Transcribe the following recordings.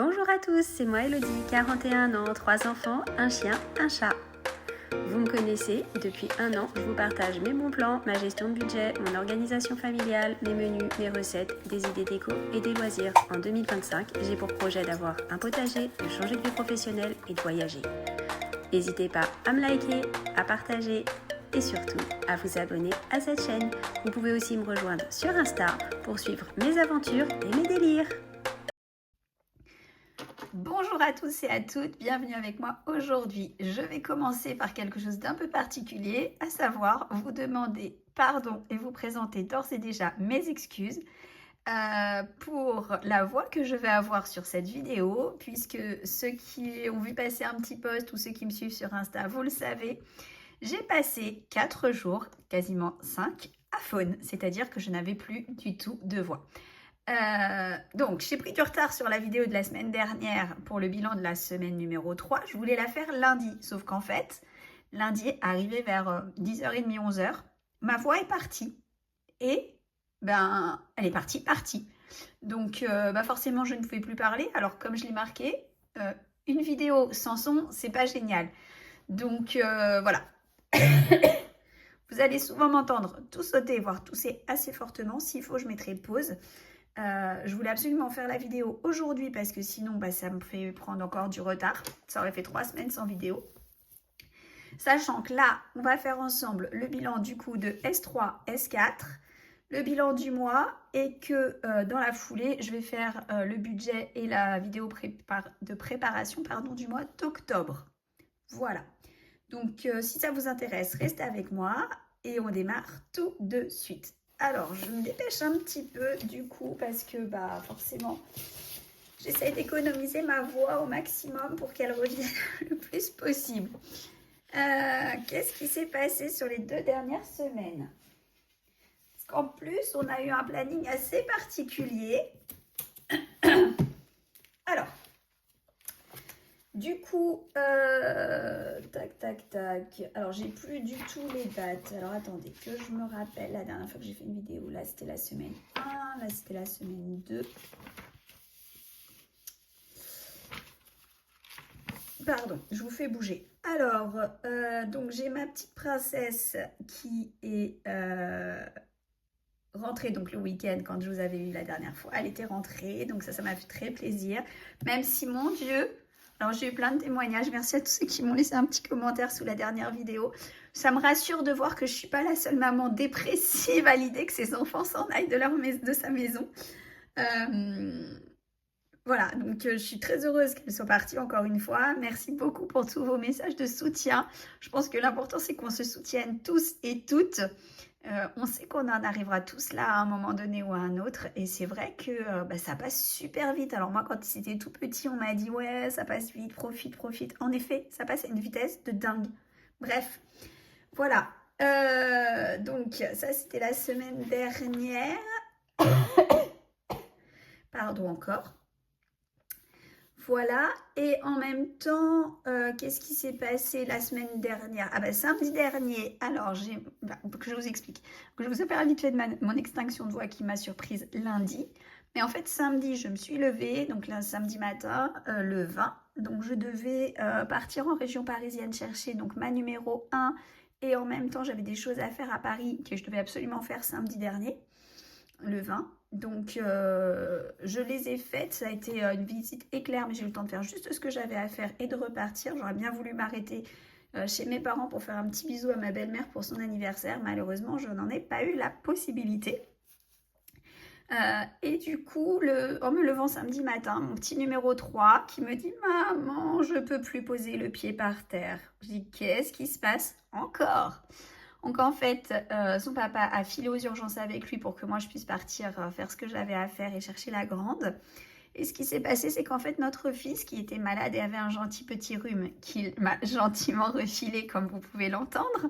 Bonjour à tous, c'est moi Elodie, 41 ans, 3 enfants, un chien, un chat. Vous me connaissez, depuis un an, je vous partage mes bons plans, ma gestion de budget, mon organisation familiale, mes menus, mes recettes, des idées déco et des loisirs. En 2025, j'ai pour projet d'avoir un potager, de changer de vie professionnelle et de voyager. N'hésitez pas à me liker, à partager et surtout à vous abonner à cette chaîne. Vous pouvez aussi me rejoindre sur Insta pour suivre mes aventures et mes délires. Bonjour à tous et à toutes, bienvenue avec moi aujourd'hui. Je vais commencer par quelque chose d'un peu particulier, à savoir vous demander pardon et vous présenter d'ores et déjà mes excuses pour la voix que je vais avoir sur cette vidéo, puisque ceux qui ont vu passer un petit post ou ceux qui me suivent sur Insta, vous le savez, j'ai passé 4 jours, quasiment 5, à faune, c'est-à-dire que je n'avais plus du tout de voix. Donc, j'ai pris du retard sur la vidéo de la semaine dernière pour le bilan de la semaine numéro 3. Je voulais la faire lundi, sauf qu'en fait, lundi, arrivé vers 10h30, 11h, ma voix est partie. Et, elle est partie. Donc, forcément, je ne pouvais plus parler. Alors, comme je l'ai marqué, une vidéo sans son, c'est pas génial. Donc, voilà. Vous allez souvent m'entendre tout sauter, voire tousser assez fortement. S'il faut, je mettrai pause. Je voulais absolument faire la vidéo aujourd'hui parce que sinon ça me fait prendre encore du retard. Ça aurait fait 3 semaines sans vidéo. Sachant que là, on va faire ensemble le bilan du coup de S3, S4, le bilan du mois et que dans la foulée, je vais faire le budget et la vidéo de préparation du mois d'octobre. Voilà. Donc, si ça vous intéresse, restez avec moi et on démarre tout de suite. Alors, je me dépêche un petit peu du coup parce que forcément, j'essaie d'économiser ma voix au maximum pour qu'elle revienne le plus possible. Qu'est-ce qui s'est passé sur les 2 dernières semaines? Parce qu'en plus, on a eu un planning assez particulier. Alors, du coup, tac. Alors, j'ai plus du tout les dates. Alors, attendez, que je me rappelle la dernière fois que j'ai fait une vidéo. Là, c'était la semaine 1. Là, c'était la semaine 2. Pardon, je vous fais bouger. Alors, donc, j'ai ma petite princesse qui est rentrée donc le week-end quand je vous avais eu la dernière fois. Elle était rentrée, donc ça m'a fait très plaisir. Même si, mon Dieu... Alors, j'ai eu plein de témoignages. Merci à tous ceux qui m'ont laissé un petit commentaire sous la dernière vidéo. Ça me rassure de voir que je ne suis pas la seule maman dépressive à l'idée que ses enfants s'en aillent de sa maison. Voilà, donc je suis très heureuse qu'elle soit partie encore une fois. Merci beaucoup pour tous vos messages de soutien. Je pense que l'important, c'est qu'on se soutienne tous et toutes. On sait qu'on en arrivera tous là à un moment donné ou à un autre et c'est vrai que ça passe super vite. Alors moi quand c'était tout petit on m'a dit ouais ça passe vite, profite. En effet ça passe à une vitesse de dingue. Bref, voilà. Donc ça c'était la semaine dernière. Pardon encore. Voilà, et en même temps, qu'est-ce qui s'est passé la semaine dernière? Samedi dernier, alors que je vous explique. Je vous ai parlé vite fait de mon extinction de voix qui m'a surprise lundi. Mais en fait, samedi, je me suis levée, donc là, samedi matin, le 20. Donc, je devais partir en région parisienne chercher donc, ma numéro 1. Et en même temps, j'avais des choses à faire à Paris que je devais absolument faire samedi dernier, le 20. Donc, je les ai faites. Ça a été une visite éclair, mais j'ai eu le temps de faire juste ce que j'avais à faire et de repartir. J'aurais bien voulu m'arrêter chez mes parents pour faire un petit bisou à ma belle-mère pour son anniversaire. Malheureusement, je n'en ai pas eu la possibilité. Et du coup, en me levant samedi matin, mon petit numéro 3 qui me dit « Maman, je ne peux plus poser le pied par terre. » Je dis « Qu'est-ce qui se passe encore ?» Donc en fait, son papa a filé aux urgences avec lui pour que moi je puisse partir faire ce que j'avais à faire et chercher la grande. Et ce qui s'est passé, c'est qu'en fait notre fils qui était malade et avait un gentil petit rhume qu'il m'a gentiment refilé comme vous pouvez l'entendre,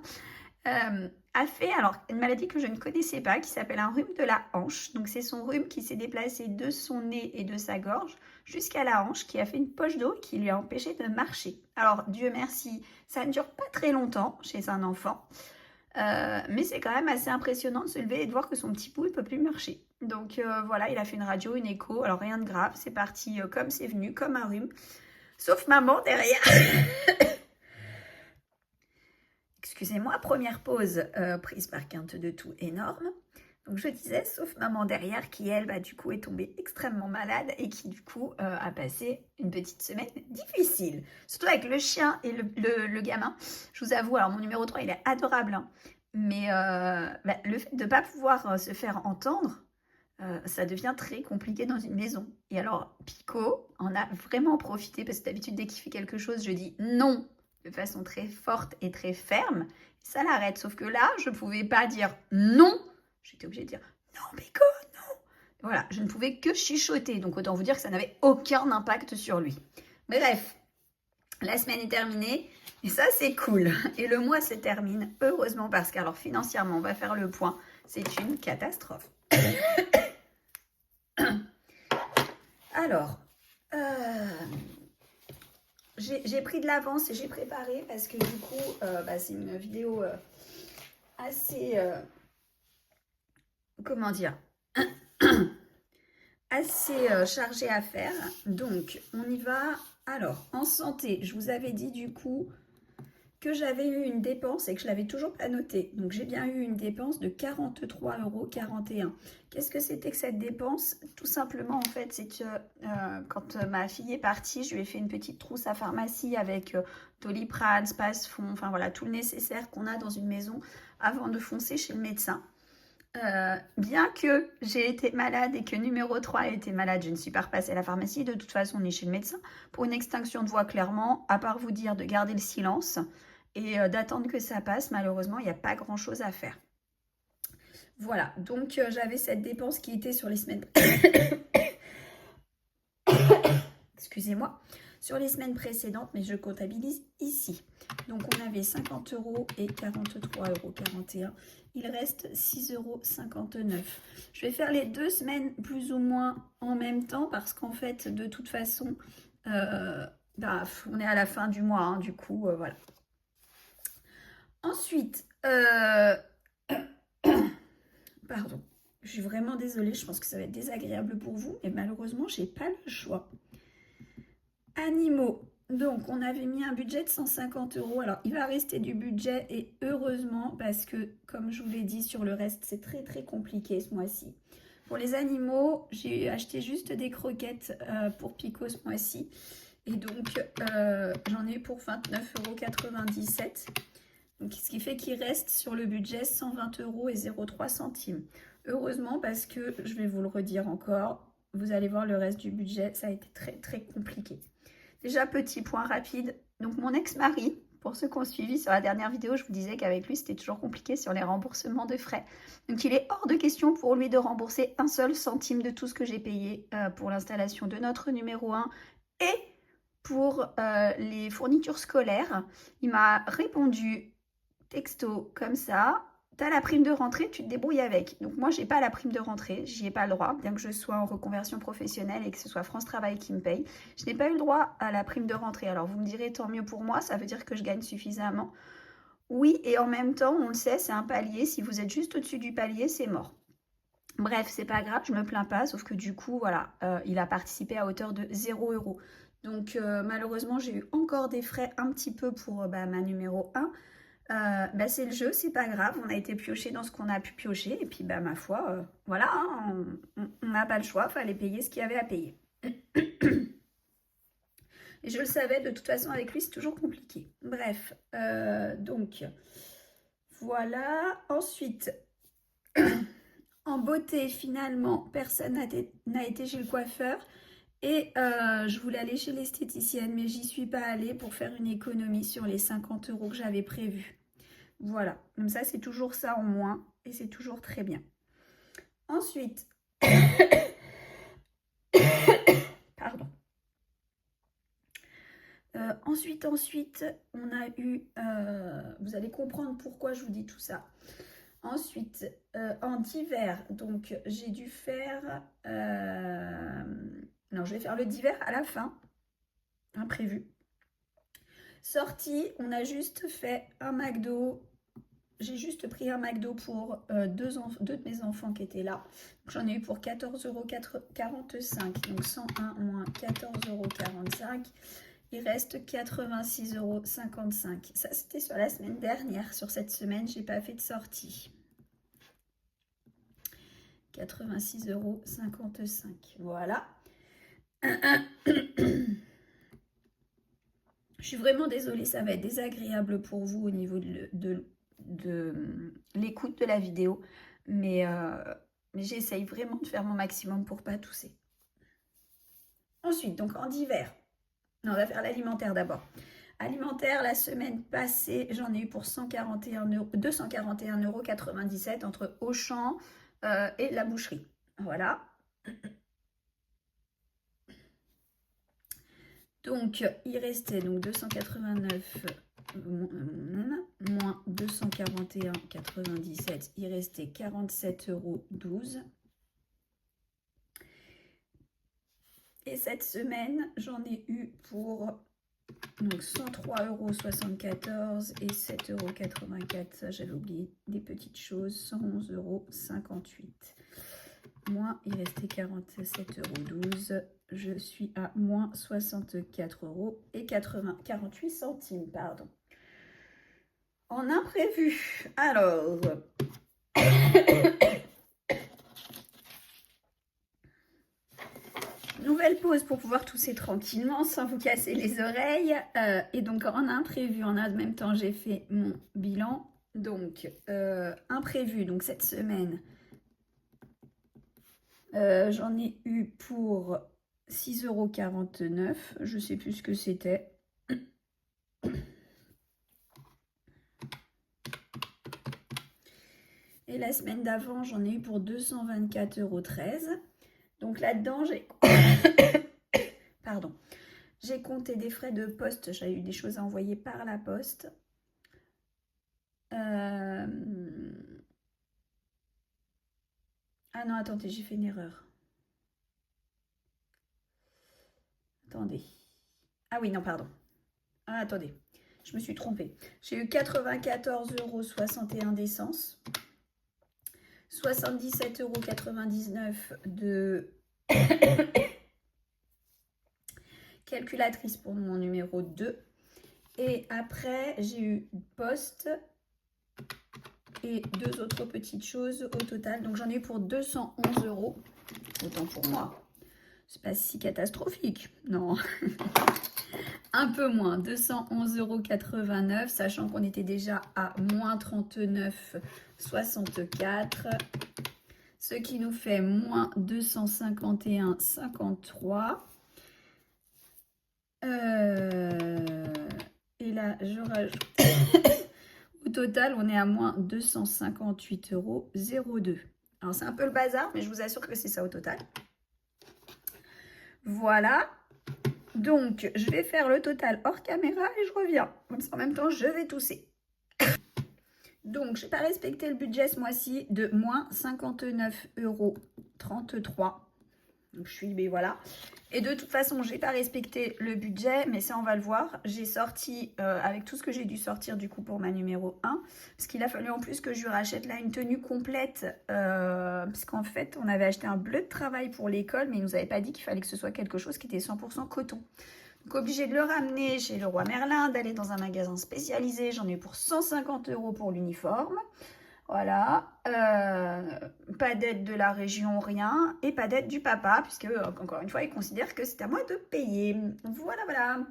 a fait une maladie que je ne connaissais pas qui s'appelle un rhume de la hanche. Donc c'est son rhume qui s'est déplacé de son nez et de sa gorge jusqu'à la hanche, qui a fait une poche d'eau qui lui a empêché de marcher. Alors Dieu merci, ça ne dure pas très longtemps chez un enfant. Mais c'est quand même assez impressionnant de se lever et de voir que son petit pouls ne peut plus marcher. Donc voilà, il a fait une radio, une écho, alors rien de grave, c'est parti comme c'est venu, comme un rhume. Sauf maman derrière. Excusez-moi, première pause prise par quinte de tout énorme. Donc je disais, sauf maman derrière qui, elle, bah, du coup, est tombée extrêmement malade et qui, du coup, a passé une petite semaine difficile. Surtout avec le chien et le gamin. Je vous avoue, alors mon numéro 3, il est adorable. Hein, mais bah, le fait de ne pas pouvoir se faire entendre, ça devient très compliqué dans une maison. Et alors, Pico en a vraiment profité parce que d'habitude, dès qu'il fait quelque chose, je dis non de façon très forte et très ferme. Ça l'arrête. Sauf que là, je ne pouvais pas dire non. J'étais obligée de dire non, Pico, non. Voilà, je ne pouvais que chuchoter. Donc, autant vous dire que ça n'avait aucun impact sur lui. Bref, la semaine est terminée. Et ça, c'est cool. Et le mois se termine, heureusement, parce qu'alors financièrement, on va faire le point. C'est une catastrophe. Alors, j'ai pris de l'avance et j'ai préparé parce que du coup, bah, c'est une vidéo assez, comment dire, assez chargée à faire. Donc, on y va. Alors, en santé, je vous avais dit du coup que j'avais eu une dépense et que je ne l'avais toujours pas notée. Donc, j'ai bien eu une dépense de 43,41 €. Qu'est-ce que c'était que cette dépense? Tout simplement, en fait, c'est que quand ma fille est partie, je lui ai fait une petite trousse à pharmacie avec Doliprane, Spasfon, enfin voilà, tout le nécessaire qu'on a dans une maison avant de foncer chez le médecin. Bien que j'ai été malade et que numéro 3 a été malade, je ne suis pas repassée à la pharmacie, de toute façon ni chez le médecin, pour une extinction de voix clairement, à part vous dire de garder le silence et d'attendre que ça passe, malheureusement il n'y a pas grand chose à faire. Voilà, donc j'avais cette dépense qui était sur les semaines... Excusez-moi, sur les semaines précédentes, mais je comptabilise ici. Donc on avait 50 € et 43,41 €. Il reste 6,59 €. Je vais faire les 2 semaines plus ou moins en même temps parce qu'en fait, de toute façon, bah, on est à la fin du mois, hein, du coup, voilà. Ensuite, pardon, je suis vraiment désolée, je pense que ça va être désagréable pour vous, mais malheureusement, j'ai pas le choix. Animaux. Donc, on avait mis un budget de 150 €. Alors, il va rester du budget et heureusement parce que, comme je vous l'ai dit, sur le reste, c'est très très compliqué ce mois-ci. Pour les animaux, j'ai acheté juste des croquettes pour Pico ce mois-ci. Et donc, j'en ai eu pour 29,97 €. Donc, ce qui fait qu'il reste sur le budget 120 € et 0,3 centimes. Heureusement parce que, je vais vous le redire encore, vous allez voir le reste du budget, ça a été très très compliqué. Déjà, petit point rapide. Donc, mon ex-mari, pour ceux qui ont suivi sur la dernière vidéo, je vous disais qu'avec lui, c'était toujours compliqué sur les remboursements de frais. Donc, il est hors de question pour lui de rembourser un seul centime de tout ce que j'ai payé pour l'installation de notre numéro 1 et pour les fournitures scolaires. Il m'a répondu texto comme ça. Tu as la prime de rentrée, tu te débrouilles avec. Donc moi, j'ai pas la prime de rentrée, j'y ai pas le droit, bien que je sois en reconversion professionnelle et que ce soit France Travail qui me paye. Je n'ai pas eu le droit à la prime de rentrée. Alors vous me direz, tant mieux pour moi, ça veut dire que je gagne suffisamment. Oui, et en même temps, on le sait, c'est un palier. Si vous êtes juste au-dessus du palier, c'est mort. Bref, c'est pas grave, je me plains pas, sauf que du coup, voilà, il a participé à hauteur de 0 €. Donc malheureusement, j'ai eu encore des frais un petit peu pour ma numéro 1. Bah, c'est le jeu, c'est pas grave, on a été pioché dans ce qu'on a pu piocher, et puis bah, ma foi, voilà, hein, on n'a pas le choix, il fallait payer ce qu'il y avait à payer. Et je le savais, de toute façon, avec lui, c'est toujours compliqué. Bref, donc, voilà. Ensuite, en beauté, finalement, personne n'a été chez le coiffeur. Et je voulais aller chez l'esthéticienne, mais j'y suis pas allée pour faire une économie sur les 50 € que j'avais prévus. Voilà, comme ça c'est toujours ça en moins et c'est toujours très bien. Ensuite, pardon. Ensuite, on a eu, vous allez comprendre pourquoi je vous dis tout ça. Ensuite, en divers, donc j'ai dû faire, non, je vais faire le divers à la fin, imprévu. Sortie, on a juste fait un McDo, j'ai juste pris un McDo pour deux de mes enfants qui étaient là. J'en ai eu pour 14,45 €. Donc 101 moins 14,45 €. Il reste 86,55 €. Ça, c'était sur la semaine dernière. Sur cette semaine, j'ai pas fait de sortie. 86,55 €. Voilà. Je suis vraiment désolée, ça va être désagréable pour vous au niveau de l'écoute de la vidéo. Mais j'essaye vraiment de faire mon maximum pour pas tousser. Ensuite, donc en divers. Non, on va faire l'alimentaire d'abord. Alimentaire, la semaine passée, j'en ai eu pour 241,97 € entre Auchan et la boucherie. Voilà. Donc, il restait donc 289 moins 241,97. Il restait 47,12 €. Et cette semaine, j'en ai eu pour donc 103,74 € et 7,84 €. Ça, j'avais oublié des petites choses. 111,58 €. Moins, il restait 47,12 €. Je suis à moins 64,48 €. Pardon. En imprévu, alors... Nouvelle pause pour pouvoir tousser tranquillement sans vous casser les oreilles. Et donc en imprévu, en même temps, j'ai fait mon bilan. Donc imprévu, donc cette semaine, j'en ai eu pour 6,49 €. Je ne sais plus ce que c'était. Et la semaine d'avant, j'en ai eu pour 224,13 €. Donc là-dedans, j'ai... Pardon. J'ai compté des frais de poste. J'ai eu des choses à envoyer par la poste. Ah non, attendez, j'ai fait une erreur. Attendez. Ah oui, non, pardon. Ah, attendez. Je me suis trompée. J'ai eu 94,61 € d'essence. 77,99 € de calculatrice pour mon numéro 2. Et après, j'ai eu poste et deux autres petites choses au total. Donc, j'en ai eu pour 211 €. Autant pour moi. C'est pas si catastrophique. Non. Un peu moins. 211,89 €. Sachant qu'on était déjà à moins 39,64 €. Ce qui nous fait moins 251,53 €. Et là, je rajoute. Au total, on est à moins 258,02 €. Alors, c'est un peu le bazar, mais je vous assure que c'est ça au total. Voilà. Donc, je vais faire le total hors caméra et je reviens. En même temps, je vais tousser. Donc, je n'ai pas respecté le budget ce mois-ci de moins 59,33 €. Donc, je suis, mais voilà. Et de toute façon, je n'ai pas respecté le budget, mais ça, on va le voir. J'ai sorti, avec tout ce que j'ai dû sortir du coup pour ma numéro 1, parce qu'il a fallu en plus que je lui rachète là une tenue complète, parce qu'en fait, on avait acheté un bleu de travail pour l'école, mais il ne nous avait pas dit qu'il fallait que ce soit quelque chose qui était 100% coton. Donc, obligé de le ramener chez Leroy Merlin, d'aller dans un magasin spécialisé. J'en ai eu pour 150 € pour l'uniforme. Voilà, pas d'aide de la région, rien, et pas d'aide du papa, puisque, encore une fois, il considère que c'est à moi de payer. Voilà, voilà.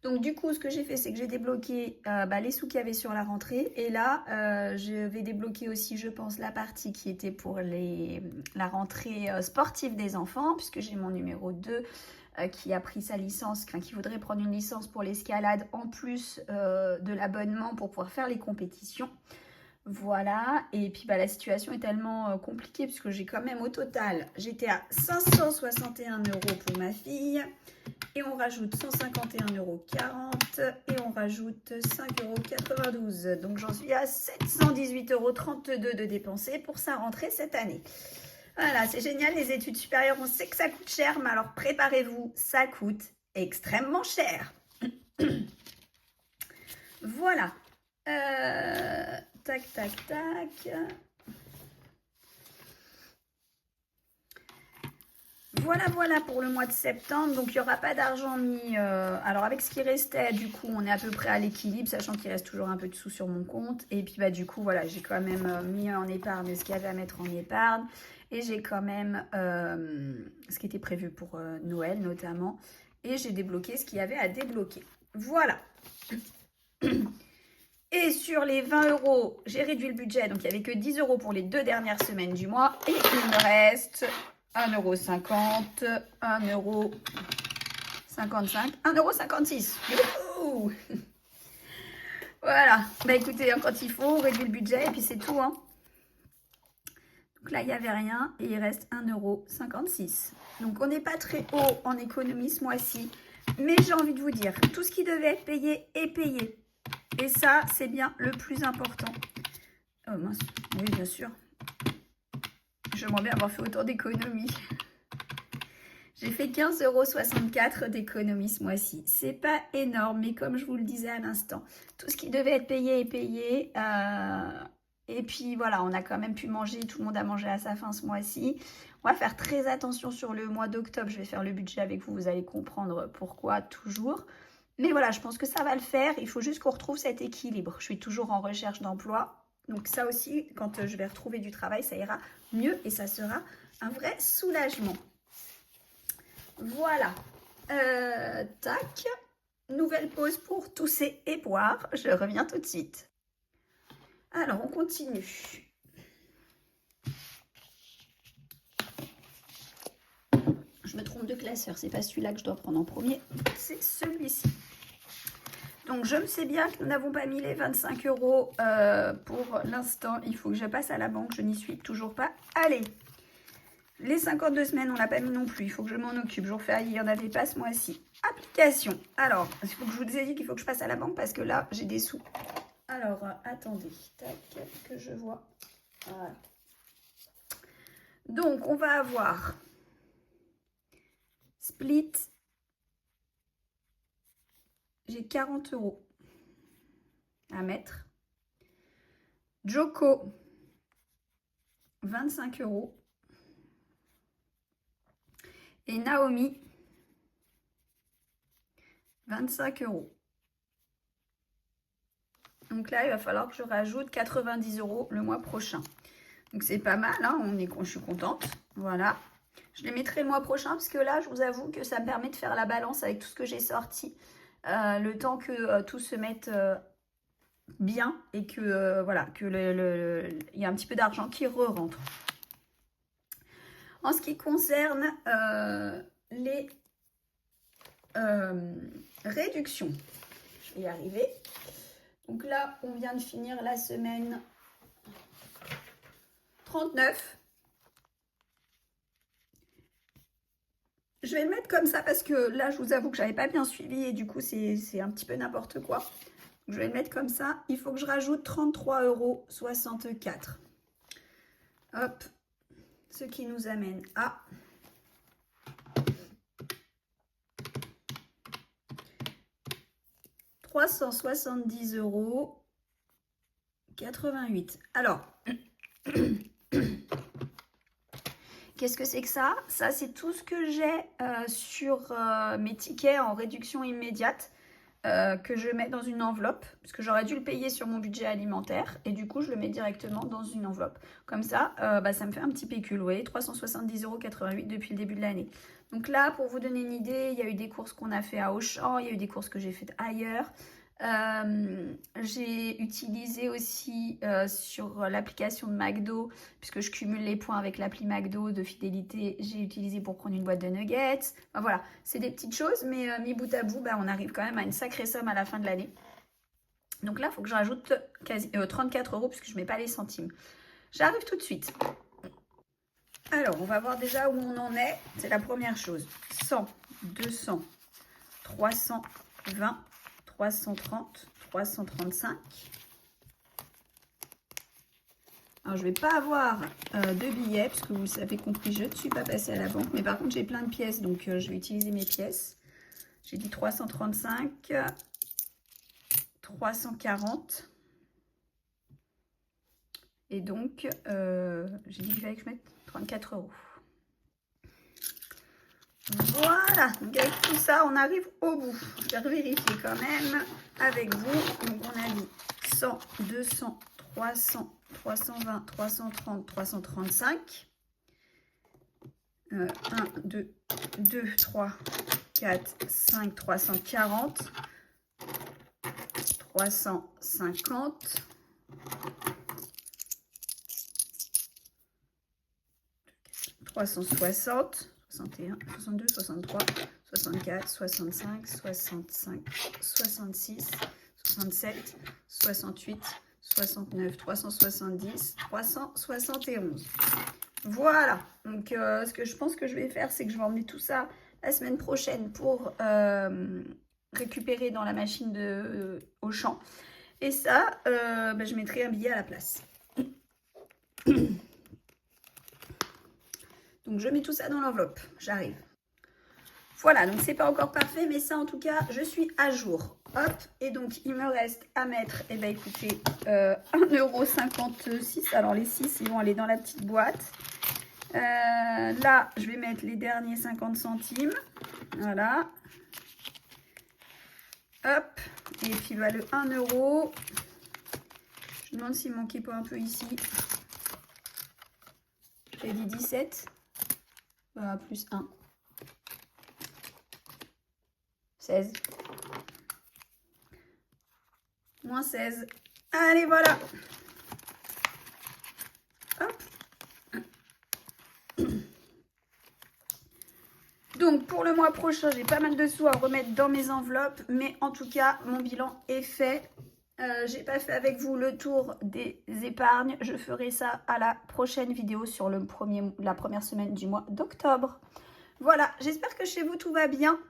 Donc, du coup, ce que j'ai fait, c'est que j'ai débloqué les sous qu'il y avait sur la rentrée. Et là, je vais débloquer aussi, je pense, la partie qui était pour la rentrée sportive des enfants, puisque j'ai mon numéro 2 qui a pris sa licence, qui voudrait prendre une licence pour l'escalade, en plus de l'abonnement pour pouvoir faire les compétitions. Voilà, et puis la situation est tellement compliquée puisque j'ai quand même au total, j'étais à 561 € pour ma fille et on rajoute 151,40 € et on rajoute 5,92 €. Donc j'en suis à 718,32 € de dépensés pour sa rentrée cette année. Voilà, c'est génial, les études supérieures, on sait que ça coûte cher, mais alors préparez-vous, ça coûte extrêmement cher. Voilà. Tac, tac, tac. Voilà pour le mois de septembre. Donc, il n'y aura pas d'argent mis. Alors, avec ce qui restait, du coup, on est à peu près à l'équilibre, sachant qu'il reste toujours un peu de sous sur mon compte. Et puis, bah, du coup, voilà, j'ai quand même mis en épargne ce qu'il y avait à mettre en épargne. Et j'ai quand même ce qui était prévu pour Noël, notamment. Et j'ai débloqué ce qu'il y avait à débloquer. Voilà. Et sur les 20 euros, j'ai réduit le budget. Donc, il n'y avait que 10 euros pour les 2 dernières semaines du mois. Et il me reste 1,50 €, 1,55 €, 1,56 €. Voilà. Bah écoutez, hein, quand il faut, on réduit le budget et puis c'est tout. Hein. Donc là, il n'y avait rien et il reste 1,56 €. Donc on n'est pas très haut en économie ce mois-ci. Mais j'ai envie de vous dire, tout ce qui devait être payé est payé. Et ça, c'est bien le plus important. Oh mince, oui bien sûr. J'aimerais bien avoir fait autant d'économies. J'ai fait 15,64 € d'économie ce mois-ci. C'est pas énorme, mais comme je vous le disais à l'instant, tout ce qui devait être payé est payé. Et puis voilà, on a quand même pu manger, tout le monde a mangé à sa faim ce mois-ci. On va faire très attention sur le mois d'octobre. Je vais faire le budget avec vous, vous allez comprendre pourquoi toujours. Mais voilà, je pense que ça va le faire. Il faut juste qu'on retrouve cet équilibre. Je suis toujours en recherche d'emploi. Donc ça aussi, quand je vais retrouver du travail, ça ira mieux et ça sera un vrai soulagement. Voilà. Tac. Nouvelle pause pour tousser et boire. Je reviens tout de suite. Alors, on continue. Je me trompe de classeur. C'est pas celui-là que je dois prendre en premier. C'est celui-ci. Donc, je me sais bien que nous n'avons pas mis les 25 € pour l'instant. Il faut que je passe à la banque. Je n'y suis toujours pas allée. Les 52 semaines, on ne l'a pas mis non plus. Il faut que je m'en occupe. Jour férié, il n'y en avait pas ce mois-ci. Application. Alors, il faut que je vous ai dit qu'il faut que je passe à la banque parce que là, j'ai des sous. Alors, attendez. Tac, que je vois. Voilà. Donc, on va avoir Split. J'ai 40 € à mettre. Joko, 25 €. Et Naomi, 25 €. Donc là, il va falloir que je rajoute 90 € le mois prochain. Donc c'est pas mal, hein, je suis contente. Voilà. Je les mettrai le mois prochain parce que là, je vous avoue que ça me permet de faire la balance avec tout ce que j'ai sorti. Le temps que tout se mette bien et que voilà, que il y a un petit peu d'argent qui re-rentre. En ce qui concerne les réductions, je vais y arriver. Donc là, on vient de finir la semaine 39. Je vais le mettre comme ça parce que là, je vous avoue que j'avais pas bien suivi et du coup, c'est un petit peu n'importe quoi. Je vais le mettre comme ça. Il faut que je rajoute 33,64 €. Hop. Ce qui nous amène à 370,88 €. Alors, qu'est-ce que c'est que ça? Ça, c'est tout ce que j'ai sur mes tickets en réduction immédiate que je mets dans une enveloppe, parce que j'aurais dû le payer sur mon budget alimentaire, et du coup, je le mets directement dans une enveloppe. Comme ça, ça me fait un petit pécule, vous voyez, 370,88 € depuis le début de l'année. Donc là, pour vous donner une idée, il y a eu des courses qu'on a fait à Auchan, il y a eu des courses que j'ai faites ailleurs. J'ai utilisé aussi sur l'application de McDo, puisque je cumule les points avec l'appli McDo de fidélité, j'ai utilisé pour prendre une boîte de nuggets. Enfin, voilà, c'est des petites choses, mais mis bout à bout, on arrive quand même à une sacrée somme à la fin de l'année. Donc là, il faut que je rajoute 34 € puisque je ne mets pas les centimes. J'arrive tout de suite. Alors, on va voir déjà où on en est. C'est la première chose. 100, 200, 320, 330, 335. Alors, je ne vais pas avoir de billets, parce que vous avez compris, je ne suis pas passée à la banque. Mais par contre, j'ai plein de pièces, donc je vais utiliser mes pièces. J'ai dit 335, 340. Et donc, j'ai dit qu'il fallait que je mette 34 €. Voilà, donc avec tout ça, on arrive au bout. Je vais vérifier quand même avec vous. Donc, on a dit 100, 200, 300, 320, 330, 335. 1, 2, 3, 4, 5, 340, 350, 360, 61, 62, 63, 64, 65, 65, 66, 67, 68, 69, 370, 371. Voilà, donc ce que je pense que je vais faire, c'est que je vais emmener tout ça la semaine prochaine pour récupérer dans la machine de Auchan. Et ça, je mettrai un billet à la place. Donc je mets tout ça dans l'enveloppe, j'arrive. Voilà, donc c'est pas encore parfait, mais ça en tout cas, je suis à jour. Hop, et donc il me reste à mettre, eh bien écoutez, 1,56 €. Alors les 6, ils vont aller dans la petite boîte. Là, je vais mettre les derniers 50 centimes. Voilà. Hop, et puis le 1 €. Je me demande s'il manquait pas un peu ici. J'ai dit 17. Plus 1. 16. Moins 16. Allez, voilà. Hop. Donc, pour le mois prochain, j'ai pas mal de sous à remettre dans mes enveloppes. Mais en tout cas, mon bilan est fait. J'ai pas fait avec vous le tour des épargnes. Je ferai ça à la prochaine vidéo sur la première semaine du mois d'octobre. Voilà, j'espère que chez vous tout va bien.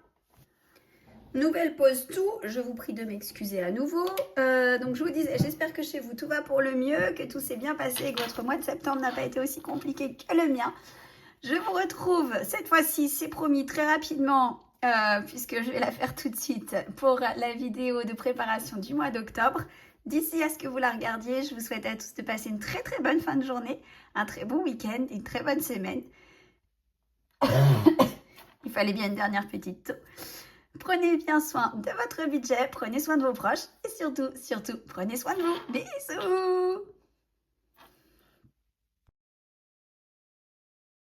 Nouvelle pause tout, je vous prie de m'excuser à nouveau. Donc je vous disais, j'espère que chez vous tout va pour le mieux, que tout s'est bien passé et que votre mois de septembre n'a pas été aussi compliqué que le mien. Je vous retrouve cette fois-ci, c'est promis, très rapidement, puisque je vais la faire tout de suite pour la vidéo de préparation du mois d'octobre. D'ici à ce que vous la regardiez, je vous souhaite à tous de passer une très très bonne fin de journée, un très bon week-end, une très bonne semaine. Il fallait bien une dernière petite toux. Prenez bien soin de votre budget, prenez soin de vos proches et surtout, prenez soin de vous. Bisous!